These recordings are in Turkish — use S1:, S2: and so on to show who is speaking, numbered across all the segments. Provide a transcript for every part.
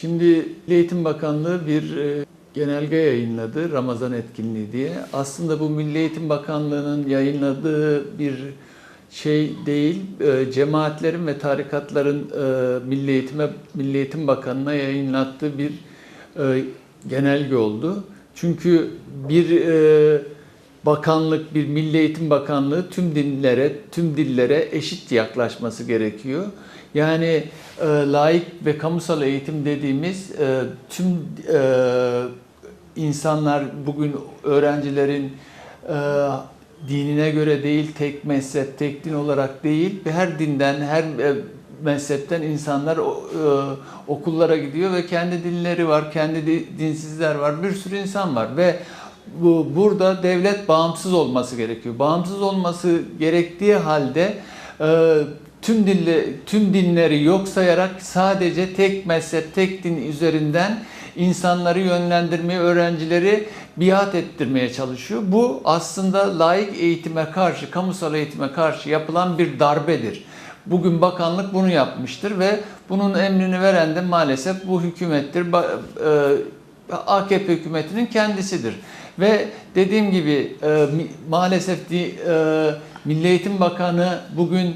S1: Şimdi Milli Eğitim Bakanlığı bir genelge yayınladı, Ramazan etkinliği diye. Aslında bu Milli Eğitim Bakanlığı'nın yayınladığı bir şey değil, cemaatlerin ve tarikatların Milli Eğitim Bakanı'na yayınlattığı bir genelge oldu. Çünkü bir bakanlık, bir Milli Eğitim Bakanlığı tüm dillere eşit yaklaşması gerekiyor. Yani laik ve kamusal eğitim dediğimiz tüm insanlar, bugün öğrencilerin dinine göre değil, tek mezhep, tek din olarak değil, her dinden, her mezhepten insanlar okullara gidiyor ve kendi dinleri var, kendi dinsizler var, bir sürü insan var ve burada devlet bağımsız olması gerekiyor. Bağımsız olması gerektiği halde tüm dinleri yok sayarak sadece tek mezhep, tek din üzerinden insanları yönlendirmeye, öğrencileri biat ettirmeye çalışıyor. Bu aslında laik eğitime karşı, kamusal eğitime karşı yapılan bir darbedir. Bugün bakanlık bunu yapmıştır ve bunun emrini veren de maalesef bu hükümettir. AKP hükümetinin kendisidir. Ve dediğim gibi maalesef Milli Eğitim Bakanı bugün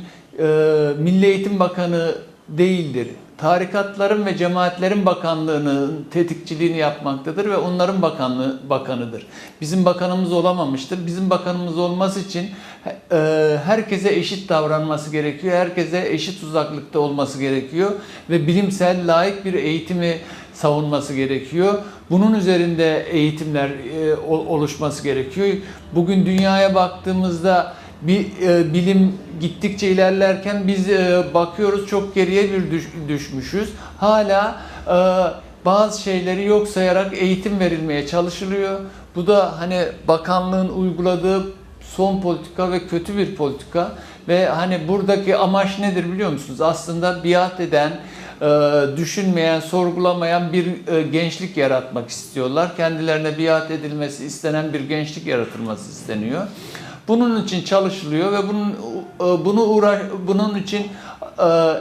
S1: Milli Eğitim Bakanı değildir. Tarikatların ve cemaatlerin bakanlığının tetikçiliğini yapmaktadır ve onların bakanıdır. Bizim bakanımız olamamıştır. Bizim bakanımız olması için herkese eşit davranması gerekiyor. Herkese eşit uzaklıkta olması gerekiyor ve bilimsel, laik bir eğitimi savunması gerekiyor. Bunun üzerinde eğitimler oluşması gerekiyor. Bugün dünyaya baktığımızda bilim gittikçe ilerlerken biz bakıyoruz çok geriye düşmüşüz. Hala bazı şeyleri yok sayarak eğitim verilmeye çalışılıyor. Bu da hani bakanlığın uyguladığı son politika ve kötü bir politika. Ve hani buradaki amaç nedir biliyor musunuz? Aslında biat eden, düşünmeyen, sorgulamayan bir gençlik yaratmak istiyorlar. Kendilerine biat edilmesi istenen bir gençlik yaratılması isteniyor. Bunun için çalışılıyor ve bunun için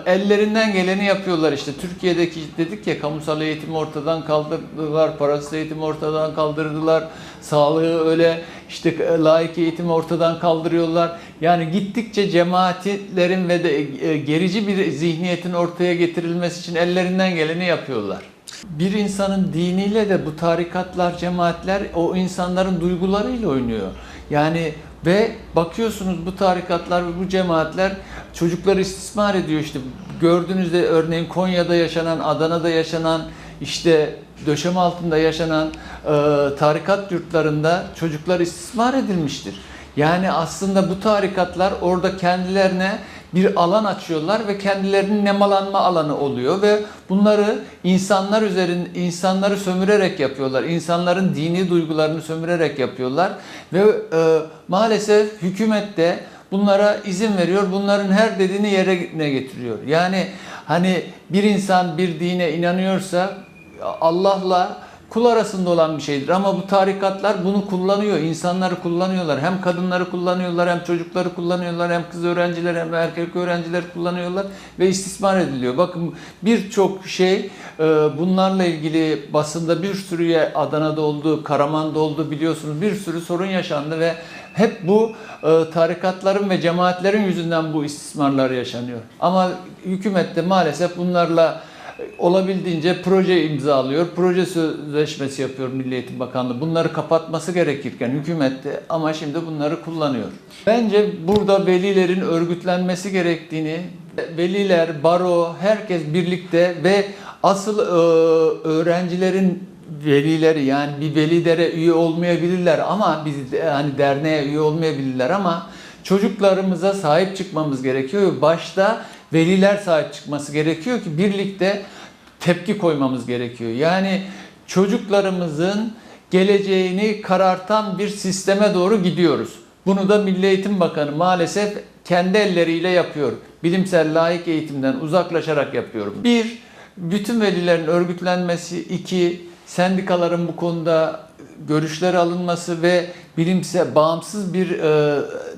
S1: ellerinden geleni yapıyorlar. İşte Türkiye'deki dedik ya, kamusal eğitimi ortadan kaldırdılar, parasız eğitimi ortadan kaldırdılar, sağlığı öyle, işte laik eğitimi ortadan kaldırıyorlar. Yani gittikçe cemaatlerin ve de gerici bir zihniyetin ortaya getirilmesi için ellerinden geleni yapıyorlar. Bir insanın diniyle de bu tarikatlar, cemaatler o insanların duygularıyla oynuyor. Yani ve bakıyorsunuz bu tarikatlar ve bu cemaatler çocukları istismar ediyor. İşte gördüğünüzde örneğin Konya'da yaşanan, Adana'da yaşanan, işte döşeme altında yaşanan tarikat yurtlarında çocuklar istismar edilmiştir. Yani aslında bu tarikatlar orada kendilerine bir alan açıyorlar ve kendilerinin nemalanma alanı oluyor ve bunları insanları sömürerek yapıyorlar. İnsanların dini duygularını sömürerek yapıyorlar ve maalesef hükümet de bunlara izin veriyor. Bunların her dediğini yerine getiriyor. Yani hani bir insan bir dine inanıyorsa Allah'la kul arasında olan bir şeydir. Ama bu tarikatlar bunu kullanıyor. İnsanları kullanıyorlar. Hem kadınları kullanıyorlar, hem çocukları kullanıyorlar, hem kız öğrenciler hem erkek öğrenciler kullanıyorlar ve istismar ediliyor. Bakın birçok şey bunlarla ilgili basında bir sürü Adana'da oldu, Karaman'da oldu, biliyorsunuz bir sürü sorun yaşandı ve hep bu tarikatların ve cemaatlerin yüzünden bu istismarlar yaşanıyor. Ama hükümet de maalesef bunlarla olabildiğince proje imzalıyor, proje sözleşmesi yapıyor Milli Eğitim Bakanlığı. Bunları kapatması gerekirken hükümet de ama şimdi bunları kullanıyor. Bence burada velilerin örgütlenmesi gerektiğini, veliler, baro, herkes birlikte ve asıl öğrencilerin velileri, yani bir velilere üye olmayabilirler ama biz hani derneğe üye olmayabilirler ama çocuklarımıza sahip çıkmamız gerekiyor. Başta veliler sahip çıkması gerekiyor ki birlikte tepki koymamız gerekiyor. Yani çocuklarımızın geleceğini karartan bir sisteme doğru gidiyoruz. Bunu da Milli Eğitim Bakanı maalesef kendi elleriyle yapıyor. Bilimsel laik eğitimden uzaklaşarak yapıyor. Bir, bütün velilerin örgütlenmesi. İki, sendikaların bu konuda görüşleri alınması ve bilimsel, bağımsız bir,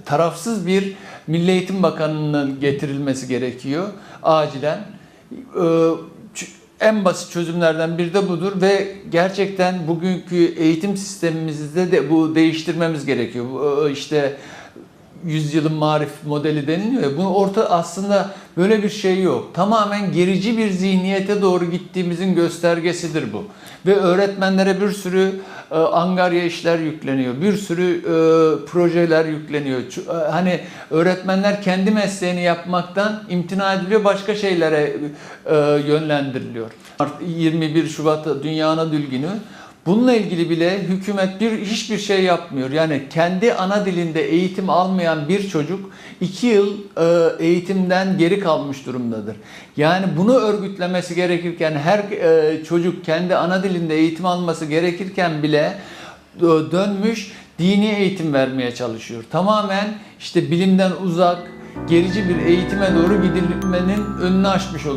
S1: tarafsız bir Milli Eğitim Bakanı'nın getirilmesi gerekiyor acilen. En basit çözümlerden biri de budur ve gerçekten bugünkü eğitim sistemimizde de bu değiştirmemiz gerekiyor. İşte yüzyılın marif modeli deniliyor ya, bunu aslında böyle bir şey yok. Tamamen gerici bir zihniyete doğru gittiğimizin göstergesidir bu. Ve öğretmenlere bir sürü angarya işler yükleniyor. Bir sürü projeler yükleniyor. Hani öğretmenler kendi mesleğini yapmaktan imtina ediliyor, başka şeylere yönlendiriliyor. 21 Şubat Dünya Ana Dil Günü. Bununla ilgili bile hükümet hiçbir şey yapmıyor. Yani kendi ana dilinde eğitim almayan bir çocuk 2 yıl eğitimden geri kalmış durumdadır. Yani bunu örgütlemesi gerekirken, her çocuk kendi ana dilinde eğitim alması gerekirken bile dönmüş dini eğitim vermeye çalışıyor. Tamamen işte bilimden uzak, gerici bir eğitime doğru gidilmenin önünü açmış oluyor.